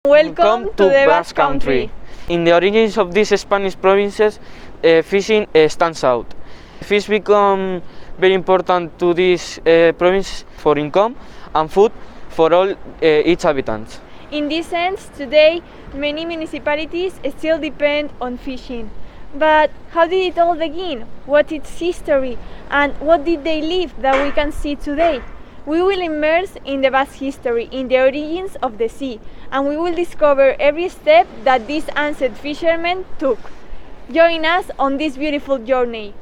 Welcome to the Basque Country. In the origins of these Spanish provinces, fishing stands out. Fish become very important to these provinces for income and food for all its inhabitants. In this sense, today, many municipalities still depend on fishing. But how did it all begin? What is its history? And what did they live that we can see today? We will immerse in the Basque history, in the origins of the sea, and we will discover every step that these ancient fishermen took. Join us on this beautiful journey.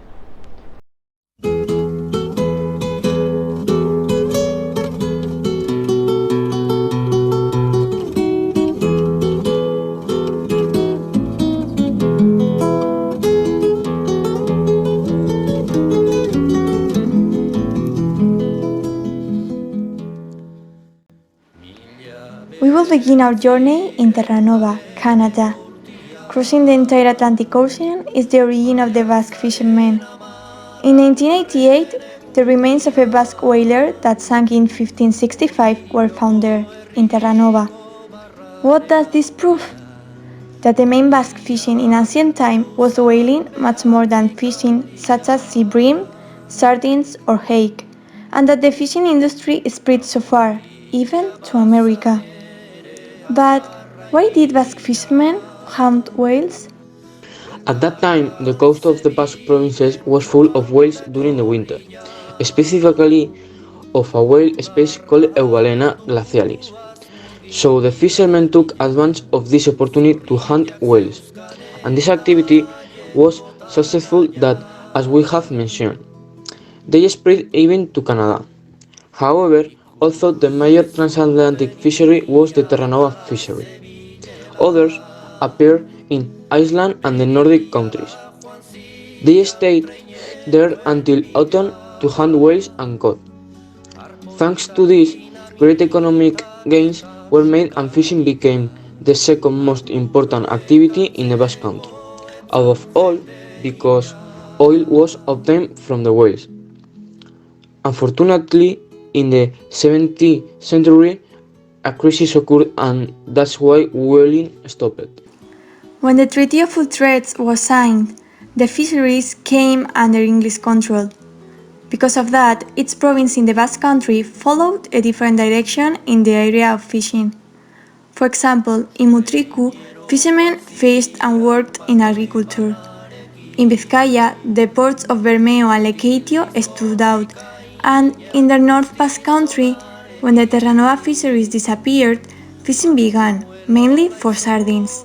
We will begin our journey in Terranova, Canada. Crossing the entire Atlantic Ocean is the origin of the Basque fishermen. In 1988, the remains of a Basque whaler that sank in 1565 were found there, in Terranova. What does this prove? That the main Basque fishing in ancient time was whaling much more than fishing such as sea bream, sardines or hake, and that the fishing industry spread so far, even to America. But why did Basque fishermen hunt whales? At that time, the coast of the Basque provinces was full of whales during the winter, specifically of a whale species called Eubalena glacialis. So the fishermen took advantage of this opportunity to hunt whales, and this activity was successful that, as we have mentioned, they spread even to Canada. However, although the major transatlantic fishery was the Terranova fishery, others appeared in Iceland and the Nordic countries. They stayed there until autumn to hunt whales and cod. Thanks to this, great economic gains were made and fishing became the second most important activity in the Basque Country, above all because oil was obtained from the whales. Unfortunately, in the 17th century, a crisis occurred and that's why whaling stopped. When the Treaty of Utrecht was signed, the fisheries came under English control. Because of that, each province in the Basque Country followed a different direction in the area of fishing. For example, in Mutriku, fishermen fished and worked in agriculture. In Vizcaya, the ports of Bermeo and Lekeitio stood out, and in the North Basque Country, when the Terranova fisheries disappeared, fishing began, mainly for sardines.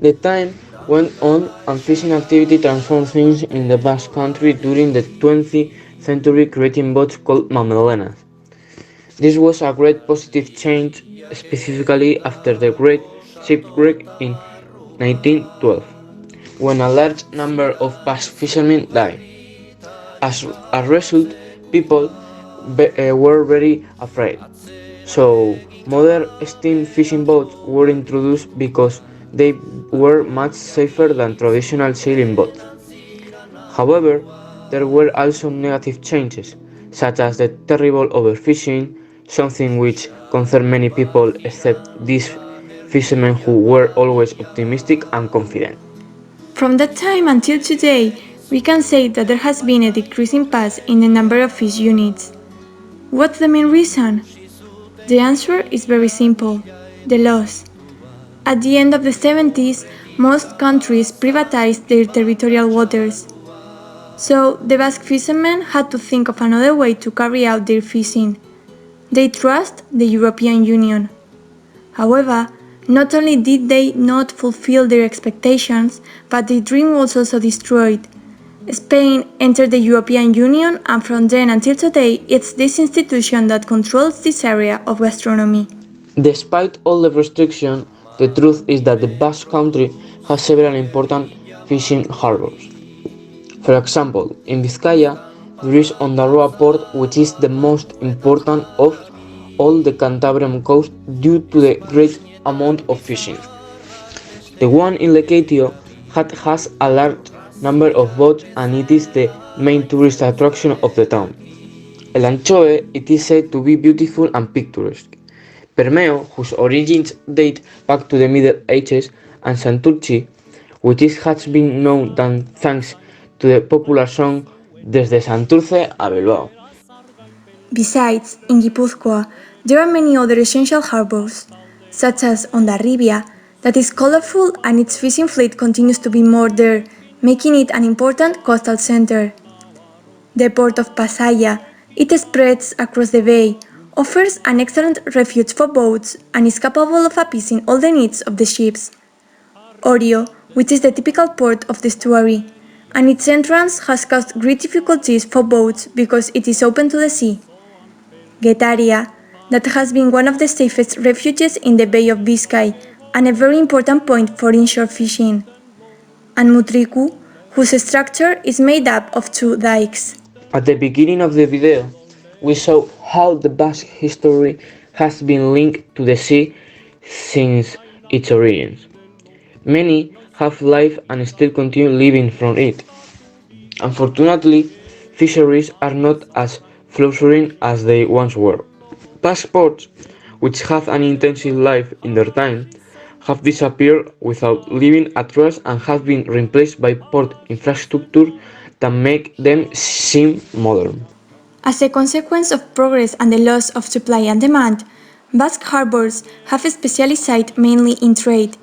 The time went on and fishing activity transformed things in the Basque Country during the 20th century, creating boats called mamelenas. This was a great positive change, specifically after the Great Shipwreck in 1912, when a large number of Basque fishermen died. As a result, people were very afraid. So, modern steam fishing boats were introduced because they were much safer than traditional sailing boats. However, there were also negative changes, such as the terrible overfishing, something which concerned many people except these fishermen who were always optimistic and confident. From that time until today, we can say that there has been a decreasing pace in the number of fish units. What's the main reason? The answer is very simple: the laws. At the end of the 70s, most countries privatized their territorial waters. So the Basque fishermen had to think of another way to carry out their fishing. They trust the European Union. However, not only did they not fulfill their expectations, but their dream was also destroyed. Spain entered the European Union, and from then until today, it's this institution that controls this area of gastronomy. Despite all the restrictions, the truth is that the Basque Country has several important fishing harbors. For example, in Vizcaya, there is Ondarroa port, which is the most important of all the Cantabrian coast due to the great amount of fishing. The one in Lekeitio has a large number of boats and it is the main tourist attraction of the town. El Anchoe, it is said to be beautiful and picturesque. Bermeo, whose origins date back to the Middle Ages, and Santurtzi, which has been known thanks to the popular song Desde Santurce a Bilbao. Besides, in Guipúzcoa, there are many other essential harbors, such as Hondarribia, that is colorful and its fishing fleet continues to be moored there, making it an important coastal center. The port of Pasaya, it spreads across the bay, offers an excellent refuge for boats, and is capable of appeasing all the needs of the ships. Orio, which is the typical port of the estuary, and its entrance has caused great difficulties for boats because it is open to the sea. Guetaria, that has been one of the safest refuges in the Bay of Biscay and a very important point for inshore fishing. And Mutriku, whose structure is made up of two dikes. At the beginning of the video, we saw how the Basque history has been linked to the sea since its origins. Many have lived and still continue living from it. Unfortunately, fisheries are not as flourishing as they once were. Basque ports, which had an intensive life in their time, have disappeared without leaving a trace and have been replaced by port infrastructure that make them seem modern. As a consequence of progress and the loss of supply and demand, Basque harbors have specialized mainly in trade.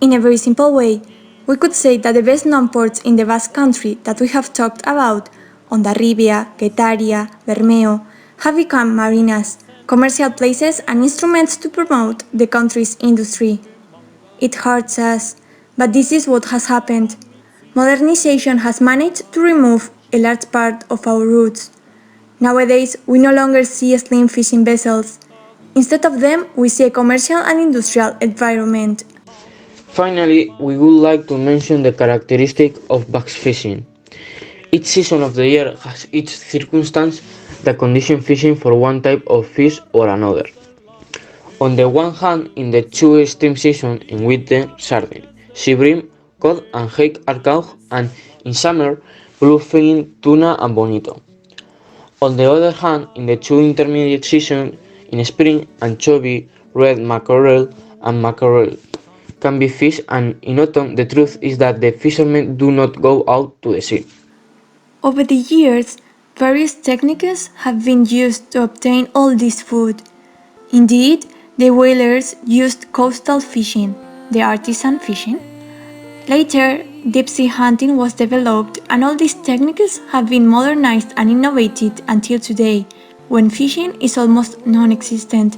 In a very simple way, we could say that the best known ports in the Basque country that we have talked about, Hondarribia, Guetaria, Bermeo, have become marinas, commercial places and instruments to promote the country's industry. It hurts us, but this is what has happened. Modernization has managed to remove a large part of our roots. Nowadays, we no longer see slim fishing vessels. Instead of them, we see a commercial and industrial environment. Finally, we would like to mention the characteristic of bass fishing. Each season of the year has its circumstance that condition fishing for one type of fish or another. On the one hand, in the two extreme season in winter, sardine, sea bream, cod and hake are caught, and in summer, bluefin, tuna and bonito. On the other hand, in the two intermediate seasons, in spring, anchovy, red mackerel and mackerel can be fished, and in autumn the truth is that the fishermen do not go out to the sea. Over the years, various techniques have been used to obtain all this food. Indeed, the whalers used coastal fishing, the artisan fishing. Later, deep sea hunting was developed, and all these techniques have been modernized and innovated until today, when fishing is almost non-existent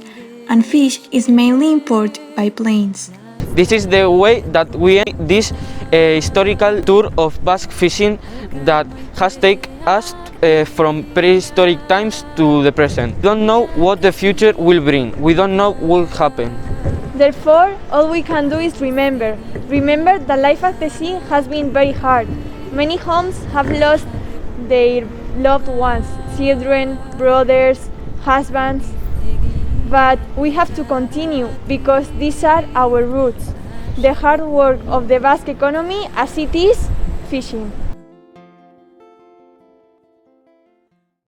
and fish is mainly imported by planes. This is the way that we end this historical tour of Basque fishing that has taken us from prehistoric times to the present. We don't know what the future will bring. We don't know what will happen. Therefore, all we can do is remember that life at the sea has been very hard. Many homes have lost their loved ones, children, brothers, husbands. But we have to continue because these are our roots, the hard work of the Basque economy as it is fishing.